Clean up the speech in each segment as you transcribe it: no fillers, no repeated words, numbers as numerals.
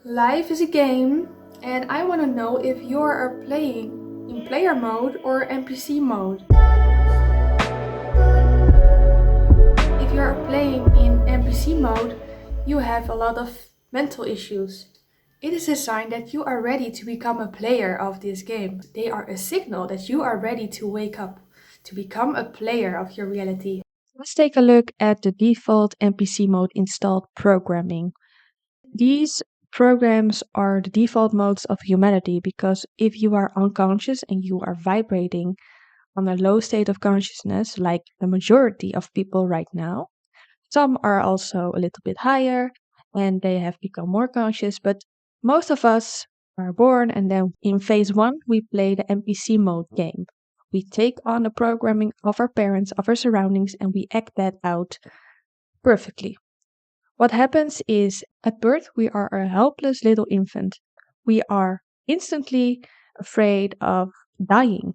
Life is a game, and I want to know if you are playing in player mode or NPC mode. If you are playing in NPC mode, you have a lot of mental issues. It is a sign that you are ready to become a player of this game. They are a signal that you are ready to wake up, to become a player of your reality. Let's take a look at the default NPC mode installed programming. These programs are the default modes of humanity because if you are unconscious and you are vibrating on a low state of consciousness, like the majority of people right now, some are also a little bit higher and they have become more conscious, but most of us are born and then in phase one, we play the NPC mode game. We take on the programming of our parents, of our surroundings, and we act that out perfectly. What happens is at birth, we are a helpless little infant. We are instantly afraid of dying.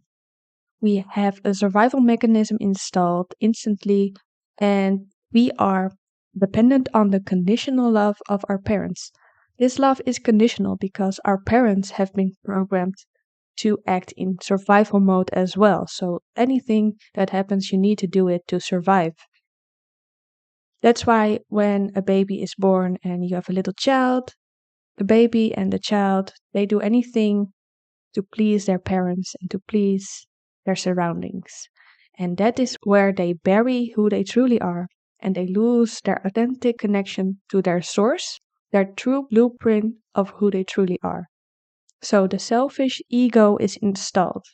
We have a survival mechanism installed instantly, and we are dependent on the conditional love of our parents. This love is conditional because our parents have been programmed to act in survival mode as well. So anything that happens, you need to do it to survive. That's why when a baby is born and you have a little child, the baby and the child, they do anything to please their parents and to please their surroundings. And that is where they bury who they truly are and they lose their authentic connection to their source, their true blueprint of who they truly are. So the selfish ego is installed.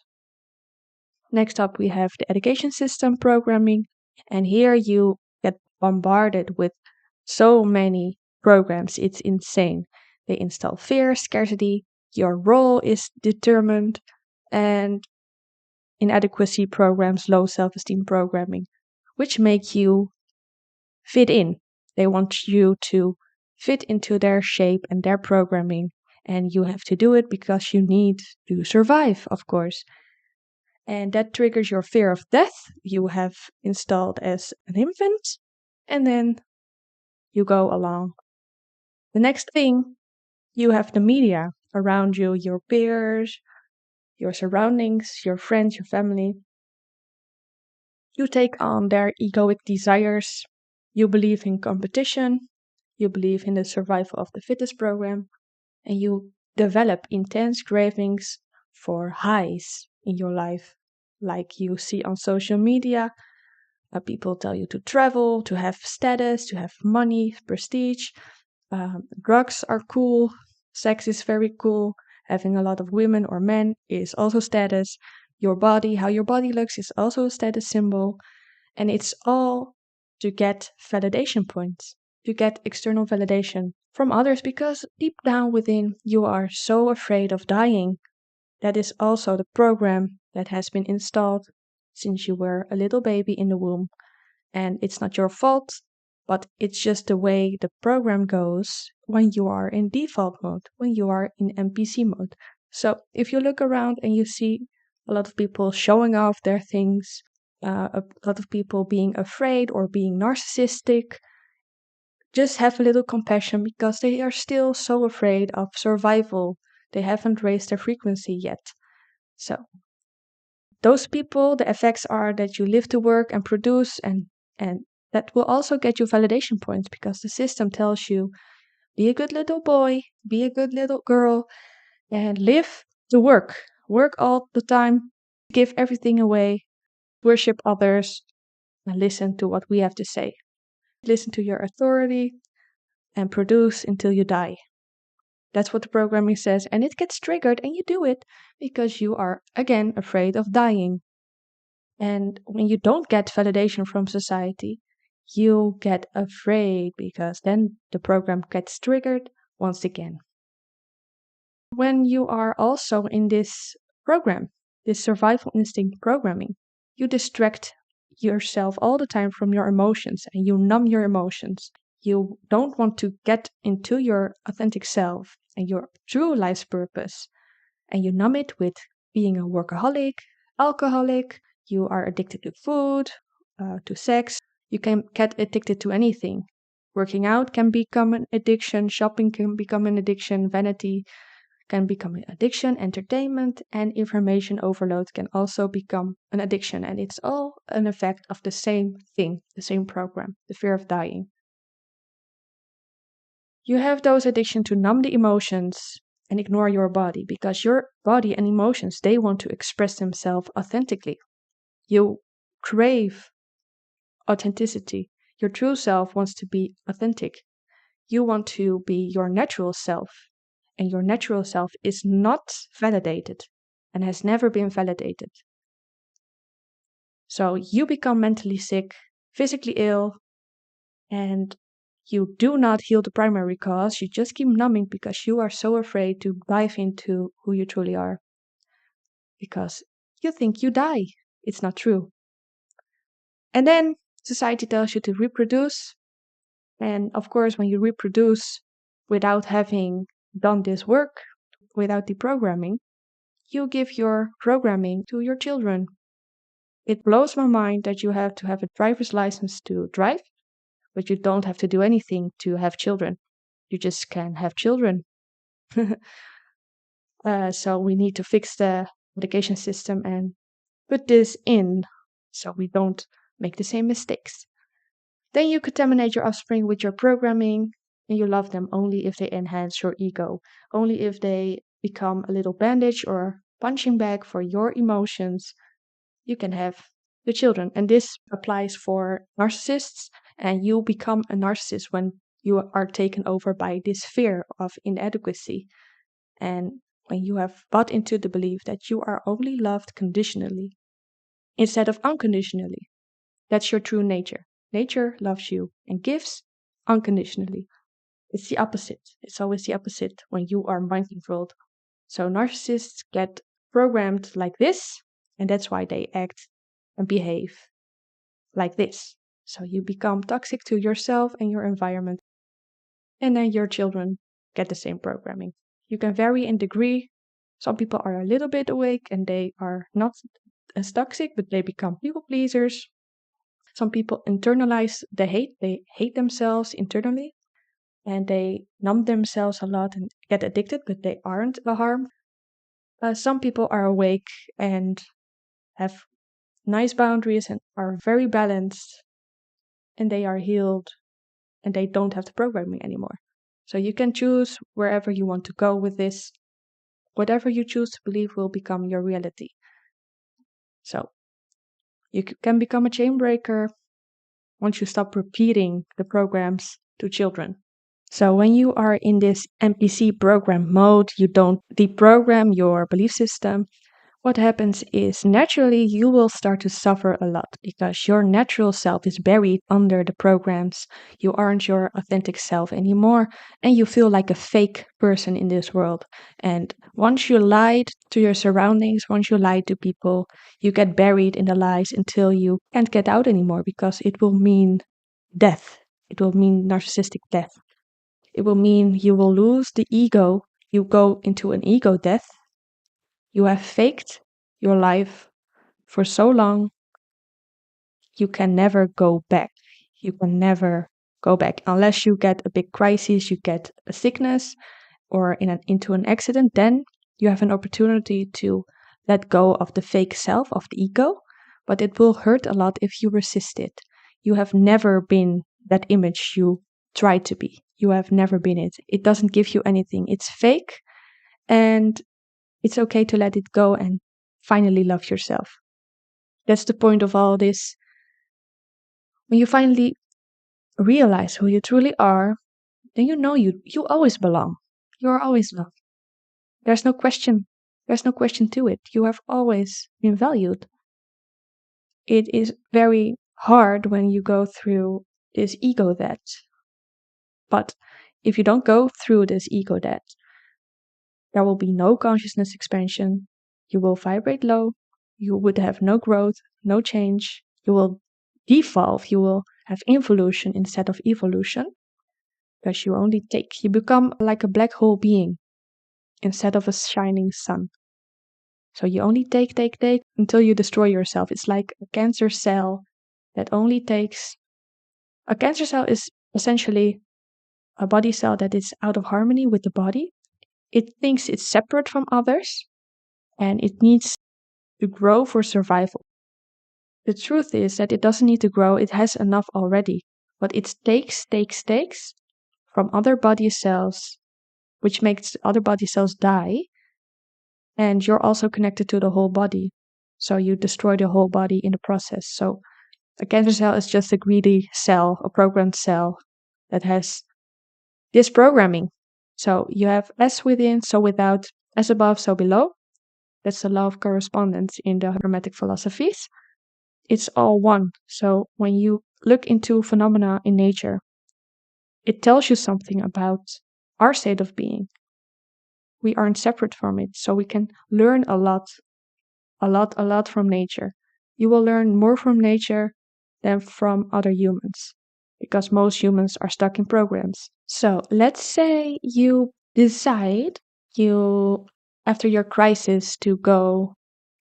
Next up, we have the education system programming, and here you get bombarded with so many programs. It's insane. They install fear, scarcity, your role is determined, and inadequacy programs, low self esteem programming, which make you fit in. They want you to fit into their shape and their programming, and you have to do it because you need to survive, of course. And that triggers your fear of death you have installed as an infant, and then you go along. The next thing, you have the media around you, your peers, your surroundings, your friends, your family. You take on their egoic desires. You believe in competition. You believe in the survival of the fittest program. And you develop intense cravings for highs in your life, like you see on social media. People tell you to travel, to have status, to have money, prestige. Drugs are cool. Sex is very cool. Having a lot of women or men is also status. Your body, how your body looks, is also a status symbol. And it's all to get validation points, to get external validation from others because deep down within you are so afraid of dying. That is also the program that has been installed since you were a little baby in the womb. And it's not your fault, but it's just the way the program goes when you are in default mode, when you are in NPC mode. So if you look around and you see a lot of people showing off their things, a lot of people being afraid or being narcissistic, just have a little compassion because they are still so afraid of survival. They haven't raised their frequency yet. So those people, the effects are that you live to work and produce, and that will also get you validation points because the system tells you be a good little boy, be a good little girl, and live to work. Work all the time, give everything away, worship others, and listen to what we have to say. Listen to your authority and produce until you die. That's what the programming says, and it gets triggered, and you do it because you are, again, afraid of dying. And when you don't get validation from society, you get afraid because then the program gets triggered once again. When you are also in this program, this survival instinct programming, you distract yourself all the time from your emotions and you numb your emotions. You don't want to get into your authentic self and your true life's purpose. And you numb it with being a workaholic, alcoholic, you are addicted to food, to sex. You can get addicted to anything. Working out can become an addiction, shopping can become an addiction, vanity can become an addiction, entertainment and information overload can also become an addiction. And it's all an effect of the same thing, the same program, the fear of dying. You have those addictions to numb the emotions and ignore your body because your body and emotions, they want to express themselves authentically. You crave authenticity. Your true self wants to be authentic. You want to be your natural self, and your natural self is not validated and has never been validated. So you become mentally sick, physically ill, and you do not heal the primary cause. You just keep numbing because you are so afraid to dive into who you truly are. Because you think you die. It's not true. And then society tells you to reproduce. And of course, when you reproduce without having done this work, without deprogramming, you give your programming to your children. It blows my mind that you have to have a driver's license to drive, but you don't have to do anything to have children. You just can have children. So we need to fix the education system and put this in so we don't make the same mistakes. Then you contaminate your offspring with your programming, and you love them only if they enhance your ego, only if they become a little bandage or punching bag for your emotions. You can have the children. And this applies for narcissists, and you become a narcissist when you are taken over by this fear of inadequacy. And when you have bought into the belief that you are only loved conditionally instead of unconditionally. That's your true nature. Nature loves you and gives unconditionally. It's the opposite. It's always the opposite when you are mind controlled. So narcissists get programmed like this, and that's why they act and behave like this. So you become toxic to yourself and your environment, and then your children get the same programming. You can vary in degree. Some people are a little bit awake and they are not as toxic, but they become people pleasers. Some people internalize the hate, they hate themselves internally, and they numb themselves a lot and get addicted, but they aren't a harm. Some people are awake and have nice boundaries and are very balanced, and they are healed and they don't have the programming anymore. So you can choose wherever you want to go with this. Whatever you choose to believe will become your reality. So you can become a chain breaker once you stop repeating the programs to children. So when you are in this NPC program mode, you don't deprogram your belief system. What happens is naturally you will start to suffer a lot because your natural self is buried under the programs. You aren't your authentic self anymore, and you feel like a fake person in this world. And once you lied to your surroundings, once you lied to people, you get buried in the lies until you can't get out anymore because it will mean death. It will mean narcissistic death. It will mean you will lose the ego. You go into an ego death. You have faked your life for so long, you can never go back. You can never go back unless you get a big crisis, you get a sickness or into an accident. Then you have an opportunity to let go of the fake self, of the ego, but it will hurt a lot if you resist it. You have never been that image you tried to be. You have never been it. It doesn't give you anything. It's fake, and it's okay to let it go and finally love yourself. That's the point of all this. When you finally realize who you truly are, then you know you always belong. You are always loved. There's no question. There's no question to it. You have always been valued. It is very hard when you go through this ego debt. But if you don't go through this ego debt, there will be no consciousness expansion. You will vibrate low. You would have no growth, no change. You will devolve. You will have involution instead of evolution. Because you only take. You become like a black hole being instead of a shining sun. So you only take until you destroy yourself. It's like a cancer cell that only takes. A cancer cell is essentially a body cell that is out of harmony with the body. It thinks it's separate from others and it needs to grow for survival. The truth is that it doesn't need to grow, it has enough already. But it takes from other body cells, which makes other body cells die. And you're also connected to the whole body. So you destroy the whole body in the process. So a cancer cell is just a greedy cell, a programmed cell that has this programming. So you have as within, so without, as above, so below. That's the law of correspondence in the hermetic philosophies. It's all one. So when you look into phenomena in nature, it tells you something about our state of being. We aren't separate from it, so we can learn a lot from nature. You will learn more from nature than from other humans, because most humans are stuck in programs. So let's say you decide after your crisis to go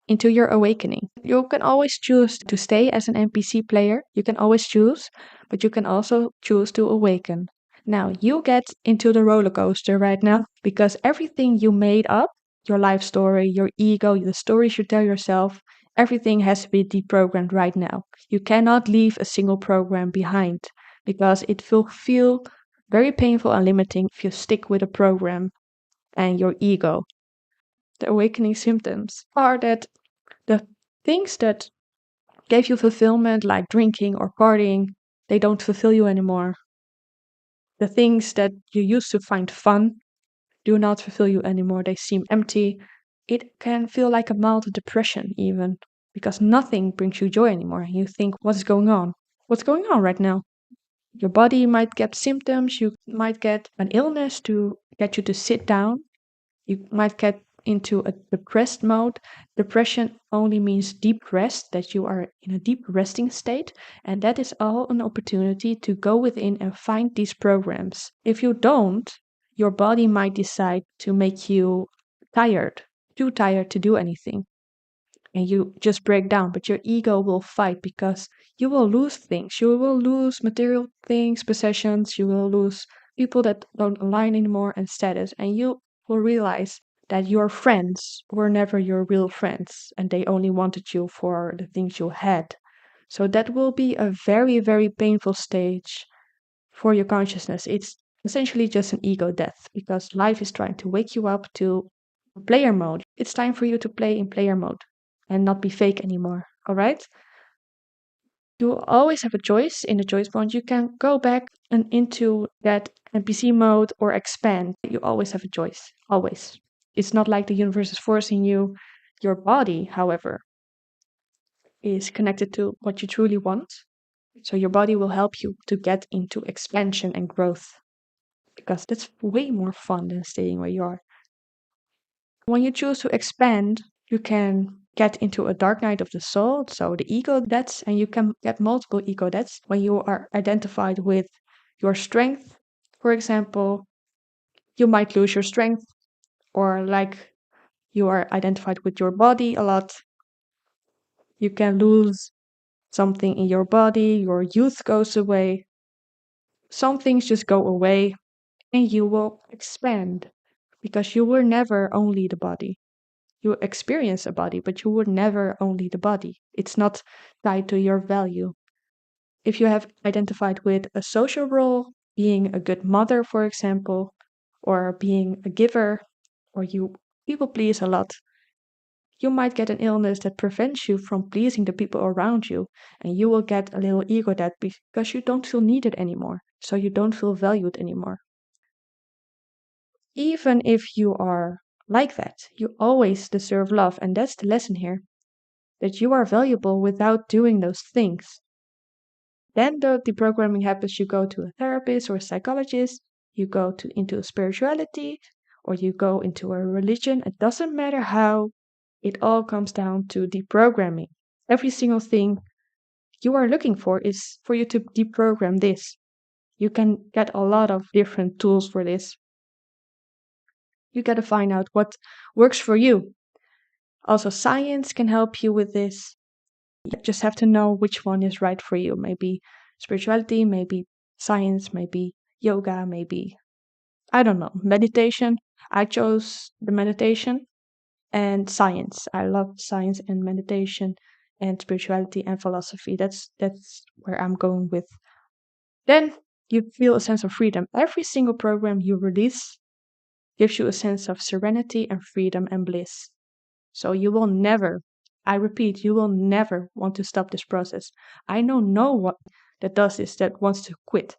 into your awakening. You can always choose to stay as an NPC player. You can always choose, but you can also choose to awaken. Now, you get into the roller coaster right now because everything you made up, your life story, your ego, the stories you tell yourself, everything has to be deprogrammed right now. You cannot leave a single program behind because it will feel very painful and limiting if you stick with a program and your ego. The awakening symptoms are that the things that gave you fulfillment, like drinking or partying, they don't fulfill you anymore. The things that you used to find fun do not fulfill you anymore. They seem empty. It can feel like a mild depression, even, because nothing brings you joy anymore. You think, what is going on? What's going on right now? Your body might get symptoms. You might get an illness to get you to sit down. You might get into a depressed mode. Depression only means deep rest, that you are in a deep resting state, and that is all an opportunity to go within and find these programs. If you don't, your body might decide to make you tired, too tired to do anything, and you just break down, but your ego will fight because you will lose things. You will lose material things, possessions, you will lose people that don't align anymore, and status, and you will realize that your friends were never your real friends and they only wanted you for the things you had. So that will be a very, very painful stage for your consciousness. It's essentially just an ego death because life is trying to wake you up to player mode. It's time for you to play in player mode and not be fake anymore. All right? You always have a choice in the choice point. You can go back and into that NPC mode or expand. You always have a choice. Always. It's not like the universe is forcing you. Your body, however, is connected to what you truly want. So your body will help you to get into expansion and growth because that's way more fun than staying where you are. When you choose to expand, you can get into a dark night of the soul, so the ego deaths, and you can get multiple ego deaths when you are identified with your strength. For example, you might lose your strength, or like you are identified with your body a lot, you can lose something in your body, your youth goes away. Some things just go away, and you will expand because you were never only the body. You experience a body, but you were never only the body. It's not tied to your value. If you have identified with a social role, being a good mother, for example, or being a giver, or you people please a lot, you might get an illness that prevents you from pleasing the people around you, and you will get a little ego death because you don't feel needed anymore, so you don't feel valued anymore. Even if you are like that, you always deserve love, and that's the lesson here, that you are valuable without doing those things. Then the deprogramming happens, you go to a therapist or a psychologist, you go into spirituality, or you go into a religion. It doesn't matter how, it all comes down to deprogramming. Every single thing you are looking for is for you to deprogram this. You can get a lot of different tools for this. You got to find out what works for you. Also, science can help you with this. You just have to know which one is right for you. Maybe spirituality, maybe science, maybe yoga, maybe, I don't know, meditation. I chose the meditation and science. I love science and meditation and spirituality and philosophy. That's where I'm going with. Then you feel a sense of freedom. Every single program you release gives you a sense of serenity and freedom and bliss. So you will never, I repeat, you will never want to stop this process. I know no one that does this that wants to quit.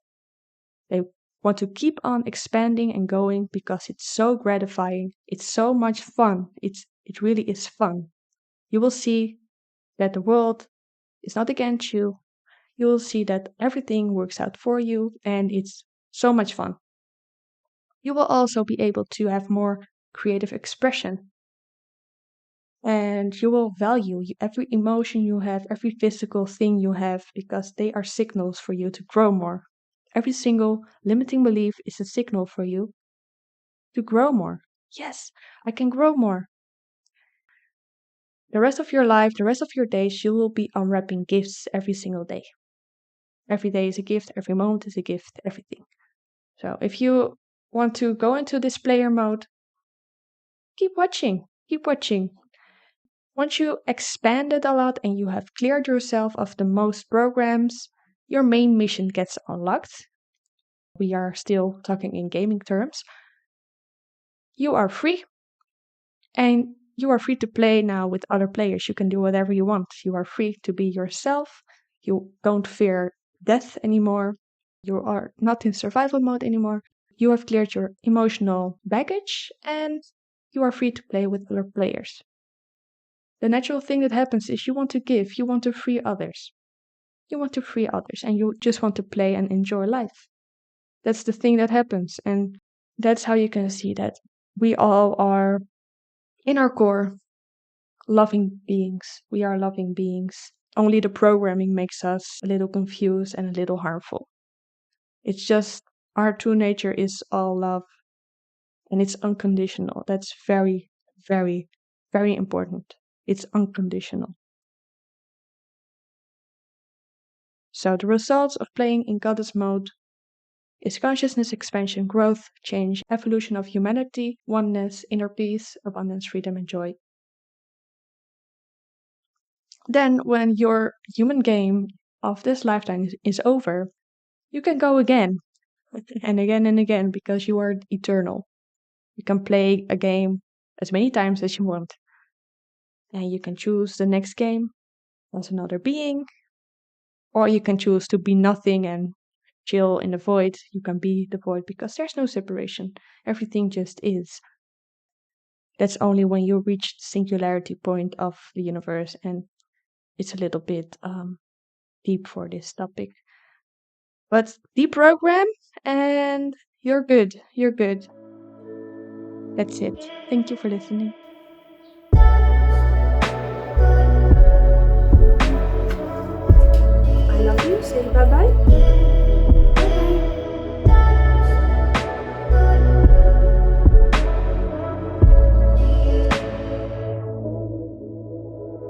They want to keep on expanding and going because it's so gratifying. It's so much fun. It really is fun. You will see that the world is not against you. You will see that everything works out for you and it's so much fun. You will also be able to have more creative expression and you will value every emotion you have, every physical thing you have, because they are signals for you to grow more. Every single limiting belief is a signal for you to grow more. Yes, I can grow more. The rest of your life, the rest of your days, you will be unwrapping gifts every single day. Every day is a gift, every moment is a gift, everything. So if you want to go into this player mode, keep watching, keep watching. Once you expanded a lot and you have cleared yourself of the most programs, your main mission gets unlocked. We are still talking in gaming terms. You are free and you are free to play now with other players. You can do whatever you want. You are free to be yourself. You don't fear death anymore. You are not in survival mode anymore. You have cleared your emotional baggage and you are free to play with other players. The natural thing that happens is you want to give, you want to free others. You want to free others and you just want to play and enjoy life. That's the thing that happens. And that's how you can see that we all are, in our core, loving beings. We are loving beings. Only the programming makes us a little confused and a little harmful. It's just our true nature is all love and it's unconditional. That's very, very, very important. It's unconditional. So the results of playing in goddess mode is consciousness expansion, growth, change, evolution of humanity, oneness, inner peace, abundance, freedom, and joy. Then, when your human game of this lifetime is over, you can go again and again and again because you are eternal. You can play a game as many times as you want. And you can choose the next game as another being, or you can choose to be nothing and chill in the void. You can be the void because there's no separation. Everything just is. That's only when you reach the singularity point of the universe, and it's a little bit deep for this topic. But deprogram and you're good. You're good. That's it. Thank you for listening. I love you. Say bye bye.